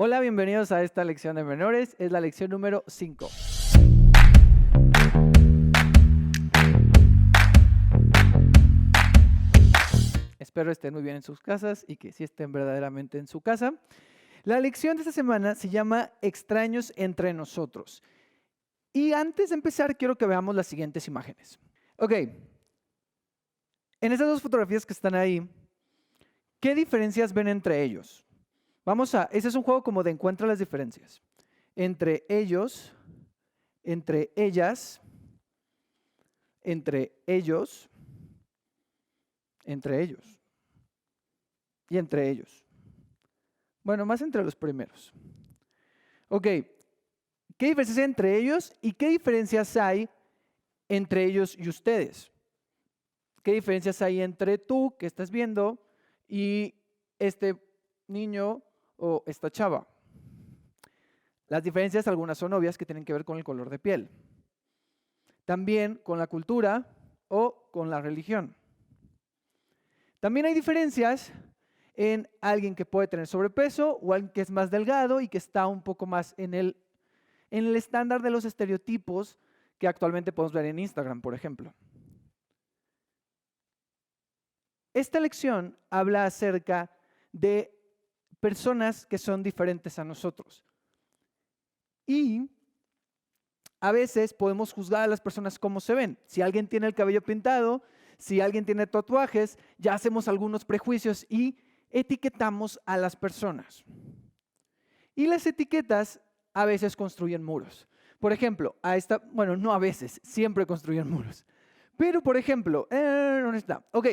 Hola, bienvenidos a esta lección de menores. Es la lección número 5. Espero estén muy bien en sus casas y que sí estén verdaderamente en su casa. La lección de esta semana se llama Extraños entre nosotros. Y antes de empezar, quiero que veamos las siguientes imágenes. Ok, en estas dos fotografías que están ahí, ¿qué diferencias ven entre ellos? Ese es un juego como de encuentra las diferencias. Entre ellos, entre ellas, entre ellos, entre ellos y entre ellos. Bueno, más entre los primeros. Ok, ¿qué diferencias hay entre ellos y qué diferencias hay entre ellos y ustedes? ¿Qué diferencias hay entre tú que estás viendo y este niño o esta chava? Las diferencias, algunas son obvias, que tienen que ver con el color de piel. También con la cultura o con la religión. También hay diferencias en alguien que puede tener sobrepeso o alguien que es más delgado y que está un poco más en el estándar de los estereotipos que actualmente podemos ver en Instagram, por ejemplo. Esta lección habla acerca de personas que son diferentes a nosotros. Y a veces podemos juzgar a las personas cómo se ven. Si alguien tiene el cabello pintado, si alguien tiene tatuajes, ya hacemos algunos prejuicios y etiquetamos a las personas. Y las etiquetas a veces construyen muros. Por ejemplo, no a veces, siempre construyen muros. Pero, por ejemplo, ¿dónde está? Ok,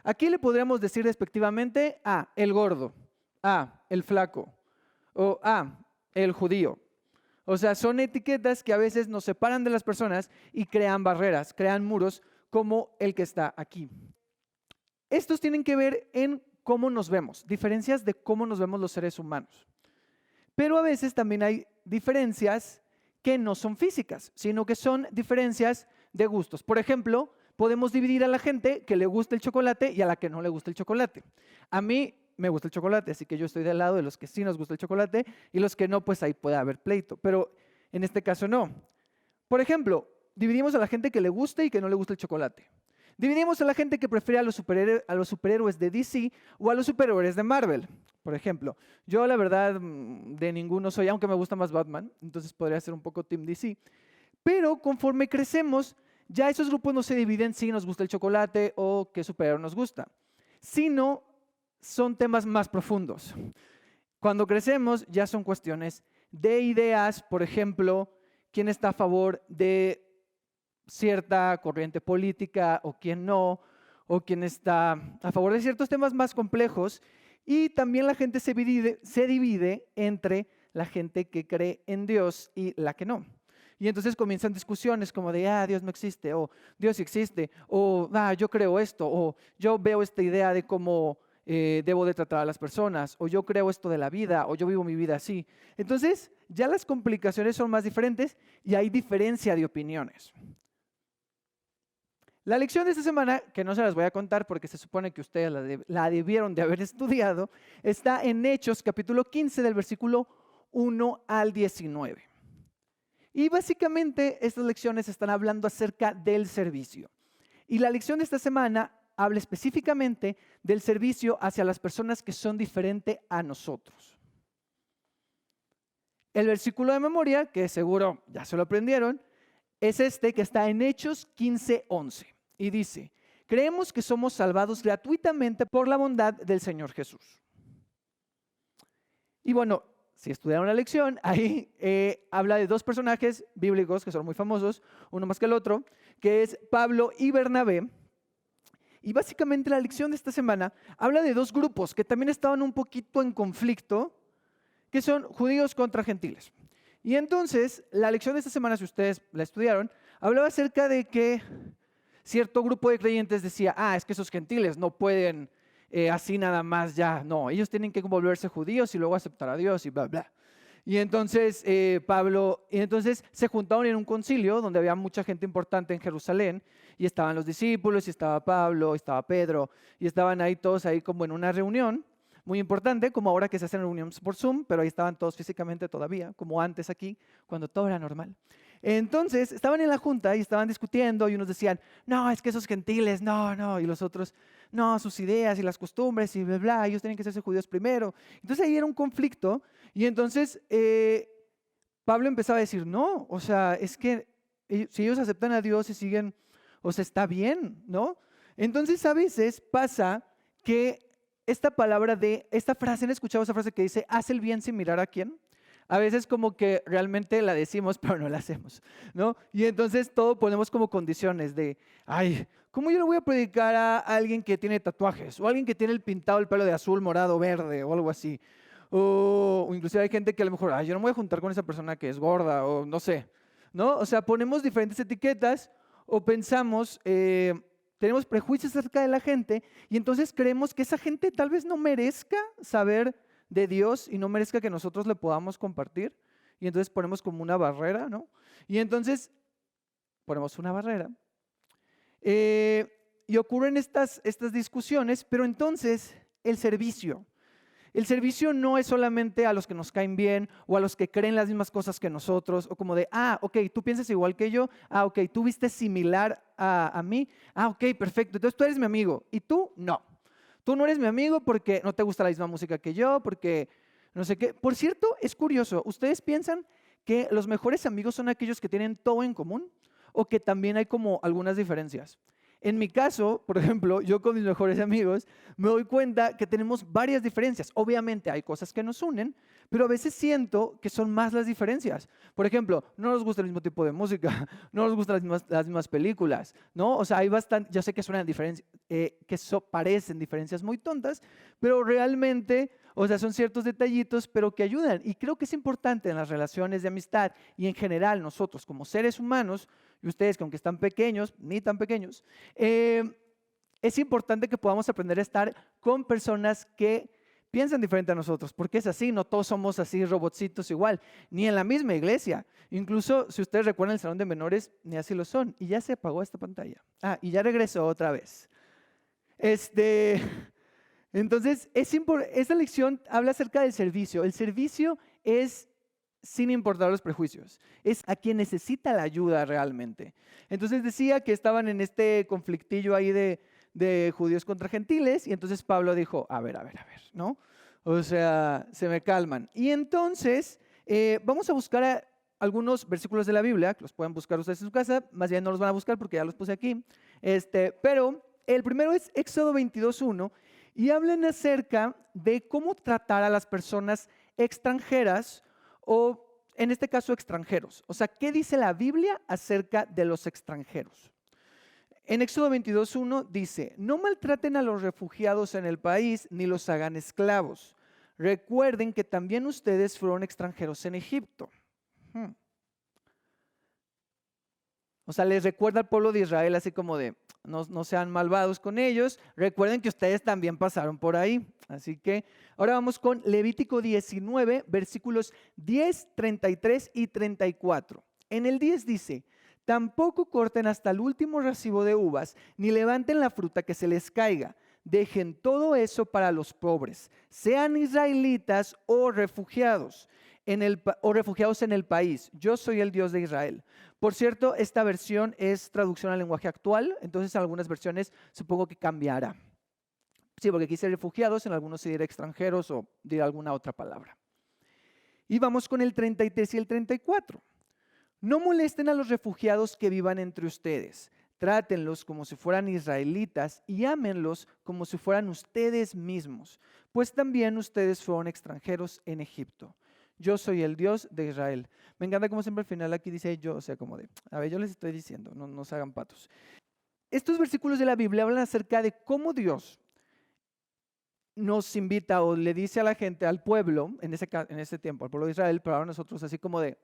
aquí le podríamos decir despectivamente a el gordo, a el flaco o a el judío. O sea, son etiquetas que a veces nos separan de las personas y crean barreras, crean muros como el que está aquí. Estos tienen que ver en cómo nos vemos, diferencias de cómo nos vemos los seres humanos. Pero a veces también hay diferencias que no son físicas, sino que son diferencias de gustos. Por ejemplo, podemos dividir a la gente que le gusta el chocolate y a la que no le gusta el chocolate. A mí me gusta el chocolate, así que yo estoy del lado de los que sí nos gusta el chocolate y los que no, pues ahí puede haber pleito. Pero en este caso no. Por ejemplo, dividimos a la gente que le gusta y que no le gusta el chocolate. Dividimos a la gente que prefiere a los superhéroes de DC o a los superhéroes de Marvel. Por ejemplo, yo la verdad de ninguno soy, aunque me gusta más Batman, entonces podría ser un poco Team DC. Pero conforme crecemos, ya esos grupos no se dividen si nos gusta el chocolate o qué superhéroe nos gusta, sino son temas más profundos. Cuando crecemos ya son cuestiones de ideas, por ejemplo, quién está a favor de cierta corriente política o quién no, o quién está a favor de ciertos temas más complejos. Y también la gente se divide entre la gente que cree en Dios y la que no. Y entonces comienzan discusiones como de, Dios no existe, o Dios sí existe, o yo creo esto, o yo veo esta idea de cómo debo de tratar a las personas, o yo creo esto de la vida, o yo vivo mi vida así. Entonces ya las complicaciones son más diferentes y hay diferencia de opiniones. La lección de esta semana, que no se las voy a contar porque se supone que ustedes la debieron de haber estudiado, está en Hechos capítulo 15 del versículo 1 al 19. Y básicamente estas lecciones están hablando acerca del servicio. Y la lección de esta semana habla específicamente del servicio hacia las personas que son diferentes a nosotros. El versículo de memoria, que seguro ya se lo aprendieron, es este que está en Hechos 15:11. Y dice, creemos que somos salvados gratuitamente por la bondad del Señor Jesús. Y bueno, si estudiaron la lección, ahí habla de dos personajes bíblicos que son muy famosos, uno más que el otro, que es Pablo y Bernabé. Y básicamente la lección de esta semana habla de dos grupos que también estaban un poquito en conflicto, que son judíos contra gentiles. Y entonces la lección de esta semana, si ustedes la estudiaron, hablaba acerca de que cierto grupo de creyentes decía, es que esos gentiles no pueden así nada más ya, no, ellos tienen que volverse judíos y luego aceptar a Dios y bla, bla. Y entonces se juntaron en un concilio donde había mucha gente importante en Jerusalén y estaban los discípulos y estaba Pablo, y estaba Pedro y estaban ahí todos ahí como en una reunión muy importante, como ahora que se hacen reuniones por Zoom, pero ahí estaban todos físicamente todavía, como antes aquí, cuando todo era normal. Entonces, estaban en la junta y estaban discutiendo y unos decían, no, es que esos gentiles, no, no, y los otros, no, sus ideas y las costumbres y bla, bla, ellos tienen que ser judíos primero. Entonces ahí era un conflicto y entonces Pablo empezaba a decir, no, o sea, es que si ellos aceptan a Dios y siguen, o sea, está bien, ¿no? Entonces a veces pasa que esta frase, ¿han escuchado esa frase que dice, haz el bien sin mirar a quién? A veces como que realmente la decimos, pero no la hacemos, ¿no? Y entonces todo ponemos como condiciones de, ay, ¿cómo yo le voy a predicar a alguien que tiene tatuajes? O alguien que tiene pintado el pelo de azul, morado, verde o algo así. O inclusive hay gente que a lo mejor, ay, yo no me voy a juntar con esa persona que es gorda o no sé, ¿no? O sea, ponemos diferentes etiquetas o pensamos, tenemos prejuicios acerca de la gente y entonces creemos que esa gente tal vez no merezca saber de Dios y no merezca que nosotros le podamos compartir. Y entonces ponemos como una barrera, ¿no? Y entonces ponemos una barrera. Y ocurren estas discusiones, pero entonces el servicio. El servicio no es solamente a los que nos caen bien o a los que creen las mismas cosas que nosotros, o como de, ok, tú piensas igual que yo, ok, tú vistes similar a mí, ok, perfecto, entonces tú eres mi amigo y tú no. Tú no eres mi amigo porque no te gusta la misma música que yo, porque no sé qué. Por cierto, es curioso, ¿ustedes piensan que los mejores amigos son aquellos que tienen todo en común o que también hay como algunas diferencias? En mi caso, por ejemplo, yo con mis mejores amigos me doy cuenta que tenemos varias diferencias. Obviamente hay cosas que nos unen, pero a veces siento que son más las diferencias. Por ejemplo, no nos gusta el mismo tipo de música, no nos gustan las mismas películas, ¿no? O sea, hay bastante, yo sé que suenan diferencias, parecen diferencias muy tontas, pero realmente, o sea, son ciertos detallitos, pero que ayudan. Y creo que es importante en las relaciones de amistad y en general nosotros como seres humanos, y ustedes que aunque están pequeños, ni tan pequeños, es importante que podamos aprender a estar con personas que piensan diferente a nosotros, porque es así, no todos somos así robotcitos igual, ni en la misma iglesia. Incluso si ustedes recuerdan el salón de menores, ni así lo son. Y ya se apagó esta pantalla. Y ya regresó otra vez. Entonces, esta lección habla acerca del servicio. El servicio es sin importar los prejuicios, es a quien necesita la ayuda realmente. Entonces decía que estaban en este conflictillo ahí de judíos contra gentiles y entonces Pablo dijo, a ver, ¿no? O sea, se me calman. Y entonces vamos a buscar algunos versículos de la Biblia, que los pueden buscar ustedes en su casa, más bien no los van a buscar porque ya los puse aquí, pero el primero es Éxodo 22:1 y hablan acerca de cómo tratar a las personas extranjeras o en este caso extranjeros. O sea, ¿qué dice la Biblia acerca de los extranjeros? En Éxodo 22:1 dice, no maltraten a los refugiados en el país ni los hagan esclavos. Recuerden que también ustedes fueron extranjeros en Egipto. O sea, les recuerda al pueblo de Israel así como de, no sean malvados con ellos. Recuerden que ustedes también pasaron por ahí. Así que ahora vamos con Levítico 19, versículos 10, 33 y 34. En el 10 dice, tampoco corten hasta el último racimo de uvas, ni levanten la fruta que se les caiga. Dejen todo eso para los pobres, sean israelitas o refugiados en el país. Yo soy el Dios de Israel. Por cierto, esta versión es traducción al lenguaje actual, entonces en algunas versiones supongo que cambiará. Sí, porque aquí dice refugiados, en algunos se dirá extranjeros o dirá alguna otra palabra. Y vamos con el 33 y el 34. No molesten a los refugiados que vivan entre ustedes. Trátenlos como si fueran israelitas y ámenlos como si fueran ustedes mismos, pues también ustedes fueron extranjeros en Egipto. Yo soy el Dios de Israel. Me encanta como siempre al final aquí dice yo, o sea, como de, a ver, yo les estoy diciendo, no se hagan patos. Estos versículos de la Biblia hablan acerca de cómo Dios nos invita o le dice a la gente, al pueblo, en ese tiempo, al pueblo de Israel, pero ahora nosotros así como de,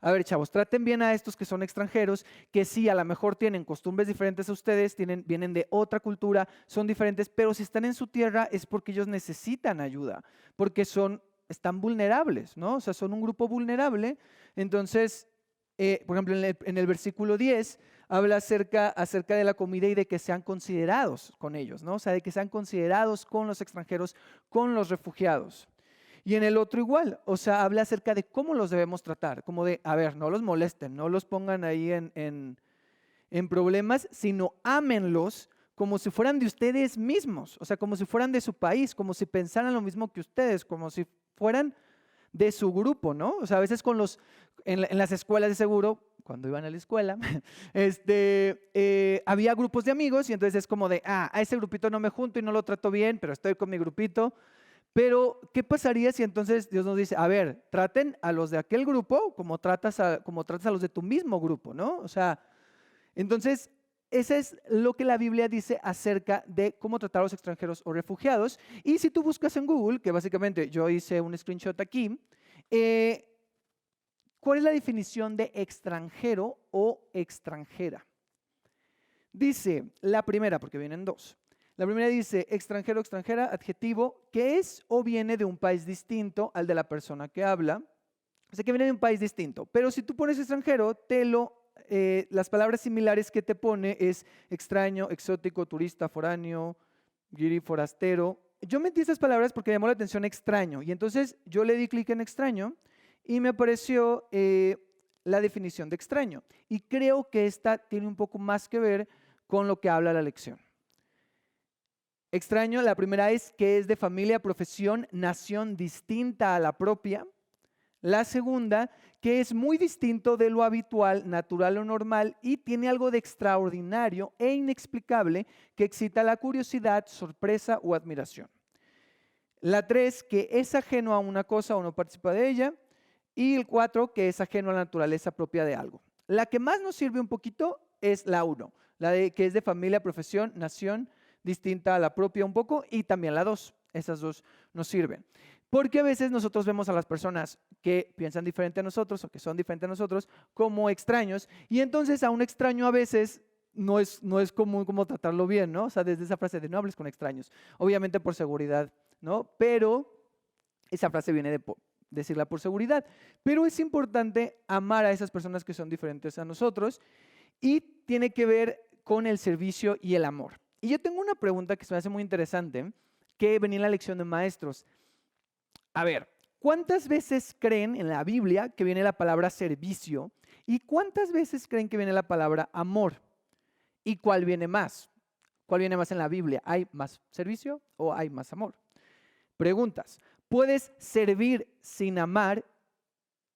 a ver, chavos, traten bien a estos que son extranjeros, que sí, a lo mejor tienen costumbres diferentes a ustedes, vienen de otra cultura, son diferentes, pero si están en su tierra es porque ellos necesitan ayuda, porque están vulnerables, ¿no? O sea, son un grupo vulnerable. Entonces, por ejemplo, en el versículo 10 habla acerca de la comida y de que sean considerados con ellos, ¿no? O sea, de que sean considerados con los extranjeros, con los refugiados. Y en el otro igual, o sea, habla acerca de cómo los debemos tratar, como de, a ver, no los molesten, no los pongan ahí en problemas, sino ámenlos como si fueran de ustedes mismos, o sea, como si fueran de su país, como si pensaran lo mismo que ustedes, como si fueran de su grupo, ¿no? O sea, a veces en las escuelas de seguro, cuando iban a la escuela, había grupos de amigos y entonces es como de, a ese grupito no me junto y no lo trato bien, pero estoy con mi grupito. Pero, ¿qué pasaría si entonces Dios nos dice, a ver, traten a los de aquel grupo como tratas a los de tu mismo grupo, ¿no? O sea, entonces, eso es lo que la Biblia dice acerca de cómo tratar a los extranjeros o refugiados. Y si tú buscas en Google, que básicamente yo hice un screenshot aquí, ¿cuál es la definición de extranjero o extranjera? Dice la primera, porque vienen dos. La primera dice extranjero o extranjera, adjetivo, que es o viene de un país distinto al de la persona que habla. O sea, que viene de un país distinto. Pero si tú pones extranjero, las palabras similares que te pone es extraño, exótico, turista, foráneo, guiri, forastero. Yo metí estas palabras porque me llamó la atención extraño. Y entonces yo le di clic en extraño y me apareció la definición de extraño. Y creo que esta tiene un poco más que ver con lo que habla la lección. Extraño, la primera es que es de familia, profesión, nación distinta a la propia. La segunda, que es muy distinto de lo habitual, natural o normal y tiene algo de extraordinario e inexplicable que excita la curiosidad, sorpresa o admiración. La 3, que es ajeno a una cosa o no participa de ella. Y el 4, que es ajeno a la naturaleza propia de algo. La que más nos sirve un poquito es la 1, que es de familia, profesión, nación, distinta a la propia un poco, y también la 2. Esas dos nos sirven. Porque a veces nosotros vemos a las personas que piensan diferente a nosotros o que son diferentes a nosotros como extraños, y entonces a un extraño a veces no es común como tratarlo bien, ¿no? O sea, desde esa frase de no hables con extraños, obviamente por seguridad, ¿no? Pero esa frase viene de decirla por seguridad. Pero es importante amar a esas personas que son diferentes a nosotros y tiene que ver con el servicio y el amor. Y yo tengo una pregunta que se me hace muy interesante, que venía en la lección de maestros. A ver, ¿cuántas veces creen en la Biblia que viene la palabra servicio? ¿Y cuántas veces creen que viene la palabra amor? ¿Y cuál viene más? ¿Cuál viene más en la Biblia? ¿Hay más servicio o hay más amor? Preguntas. ¿Puedes servir sin amar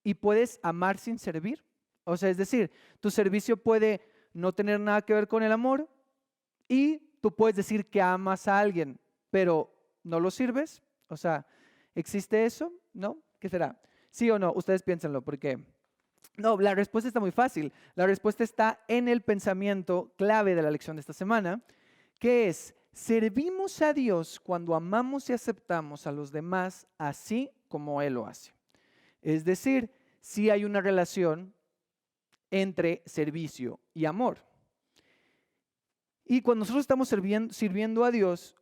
y puedes amar sin servir? O sea, es decir, tu servicio puede no tener nada que ver con el amor y tú puedes decir que amas a alguien, pero no lo sirves. O sea, ¿existe eso? ¿No? ¿Qué será? ¿Sí o no? Ustedes piénsenlo, porque no, la respuesta está muy fácil. La respuesta está en el pensamiento clave de la lección de esta semana, que es: servimos a Dios cuando amamos y aceptamos a los demás así como Él lo hace. Es decir, sí hay una relación entre servicio y amor. Y cuando nosotros estamos sirviendo a Dios,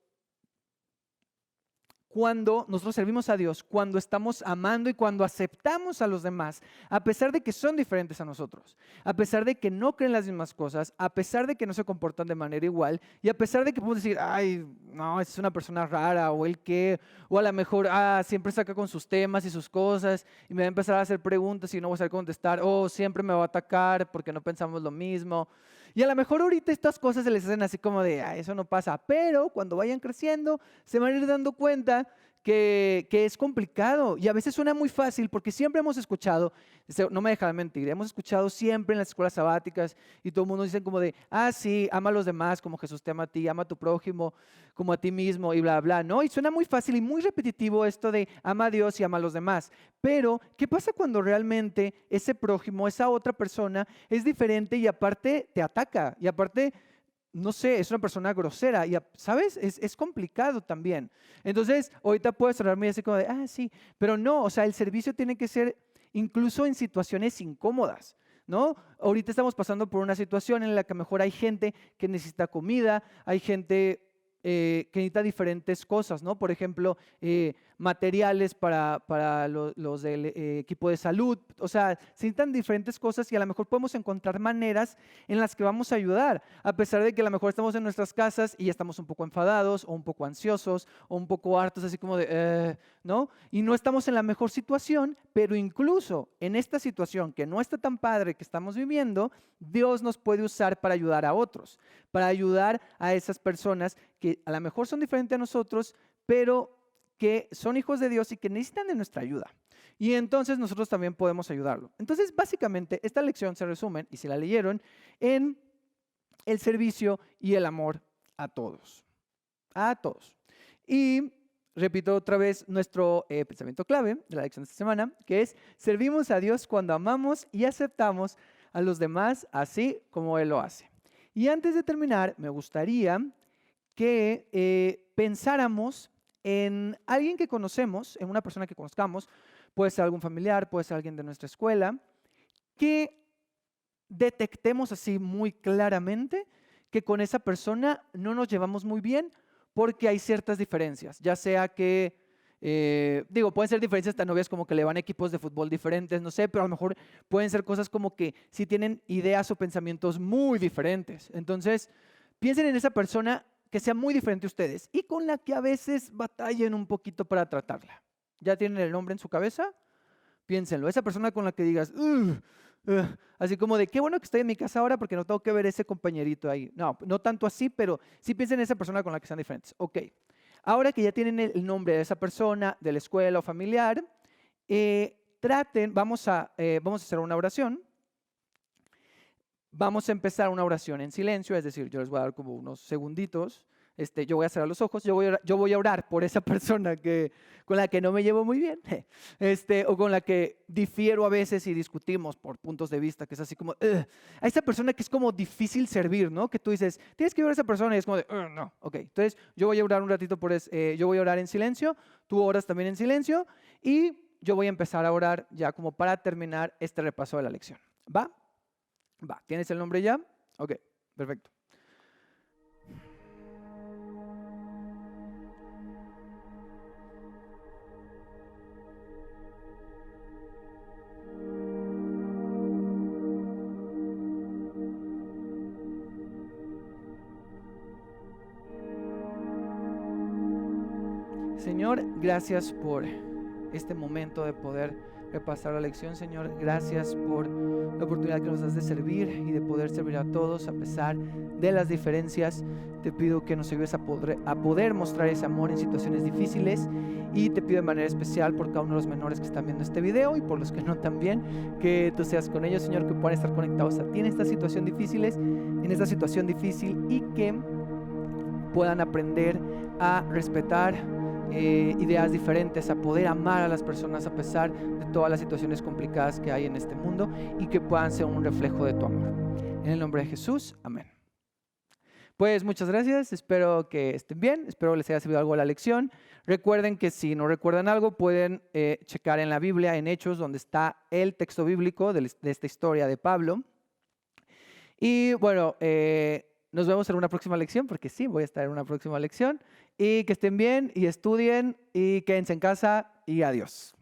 cuando nosotros servimos a Dios, cuando estamos amando y cuando aceptamos a los demás, a pesar de que son diferentes a nosotros, a pesar de que no creen las mismas cosas, a pesar de que no se comportan de manera igual, y a pesar de que podemos decir, ay, no, es una persona rara, o el qué, o a lo mejor, siempre saca con sus temas y sus cosas, y me va a empezar a hacer preguntas y no voy a saber contestar, o siempre me va a atacar porque no pensamos lo mismo. Y a lo mejor ahorita estas cosas se les hacen así como de, eso no pasa, pero cuando vayan creciendo se van a ir dando cuenta que es complicado y a veces suena muy fácil porque siempre hemos escuchado, no me dejan mentir, hemos escuchado siempre en las escuelas sabáticas y todo el mundo dice como de, sí, ama a los demás como Jesús te ama a ti, ama a tu prójimo como a ti mismo y bla, bla, ¿no? Y suena muy fácil y muy repetitivo esto de ama a Dios y ama a los demás. Pero, ¿qué pasa cuando realmente ese prójimo, esa otra persona es diferente y aparte te ataca y aparte, no sé, es una persona grosera y, ¿sabes? Es complicado también. Entonces, ahorita puedes sonarme así como de, sí, pero no, o sea, el servicio tiene que ser incluso en situaciones incómodas, ¿no? Ahorita estamos pasando por una situación en la que a lo mejor hay gente que necesita comida, hay gente que necesita diferentes cosas, ¿no? Por ejemplo, materiales para los del equipo de salud. O sea, se necesitan diferentes cosas y a lo mejor podemos encontrar maneras en las que vamos a ayudar, a pesar de que a lo mejor estamos en nuestras casas y ya estamos un poco enfadados o un poco ansiosos o un poco hartos, así como de, ¿no? Y no estamos en la mejor situación, pero incluso en esta situación que no está tan padre que estamos viviendo, Dios nos puede usar para ayudar a otros, para ayudar a esas personas que a lo mejor son diferentes a nosotros, pero que son hijos de Dios y que necesitan de nuestra ayuda. Y entonces nosotros también podemos ayudarlo. Entonces, básicamente, esta lección se resume, y si la leyeron, en el servicio y el amor a todos. A todos. Y repito otra vez nuestro pensamiento clave de la lección de esta semana, que es: servimos a Dios cuando amamos y aceptamos a los demás así como Él lo hace. Y antes de terminar, me gustaría que pensáramos en alguien que conocemos, en una persona que conozcamos, puede ser algún familiar, puede ser alguien de nuestra escuela, que detectemos así muy claramente que con esa persona no nos llevamos muy bien porque hay ciertas diferencias, ya sea que, pueden ser diferencias tan obvias como que le van a equipos de fútbol diferentes, no sé, pero a lo mejor pueden ser cosas como que sí tienen ideas o pensamientos muy diferentes. Entonces, piensen en esa persona que sea muy diferente a ustedes y con la que a veces batallen un poquito para tratarla. ¿Ya tienen el nombre en su cabeza? Piénsenlo. Esa persona con la que digas, así como de, qué bueno que estoy en mi casa ahora porque no tengo que ver ese compañerito ahí. No, no tanto así, pero sí piensen en esa persona con la que sean diferentes. Ok. Ahora que ya tienen el nombre de esa persona, de la escuela o familiar, vamos a hacer una oración. Vamos a empezar una oración en silencio, es decir, yo les voy a dar como unos segunditos. Yo voy a cerrar los ojos, yo voy a orar por esa persona con la que no me llevo muy bien, o con la que difiero a veces y discutimos por puntos de vista, que es así como, a esa persona que es como difícil servir, ¿no? Que tú dices, tienes que ver a esa persona y es como de, no, ok. Entonces, yo voy a orar un ratito yo voy a orar en silencio, tú oras también en silencio y yo voy a empezar a orar ya como para terminar este repaso de la lección. ¿Va? Va, ¿tienes el nombre ya? Ok, perfecto. Señor, gracias por este momento de poder repasar la lección. Señor, gracias por la oportunidad que nos das de servir y de poder servir a todos a pesar de las diferencias. Te pido que nos ayudes a poder mostrar ese amor en situaciones difíciles, y te pido de manera especial por cada uno de los menores que están viendo este video y por los que no también, que tú seas con ellos, Señor, que puedan estar conectados a ti en esta situación difícil y que puedan aprender a respetar ideas diferentes, a poder amar a las personas a pesar de todas las situaciones complicadas que hay en este mundo, y que puedan ser un reflejo de tu amor. En el nombre de Jesús, amén. Pues muchas gracias, espero que estén bien, espero les haya servido algo la lección. Recuerden que si no recuerdan algo, pueden checar en la Biblia, en Hechos, donde está el texto bíblico de esta historia de Pablo. Y bueno, nos vemos en una próxima lección, porque sí, voy a estar en una próxima lección. Y que estén bien y estudien y quédense en casa y adiós.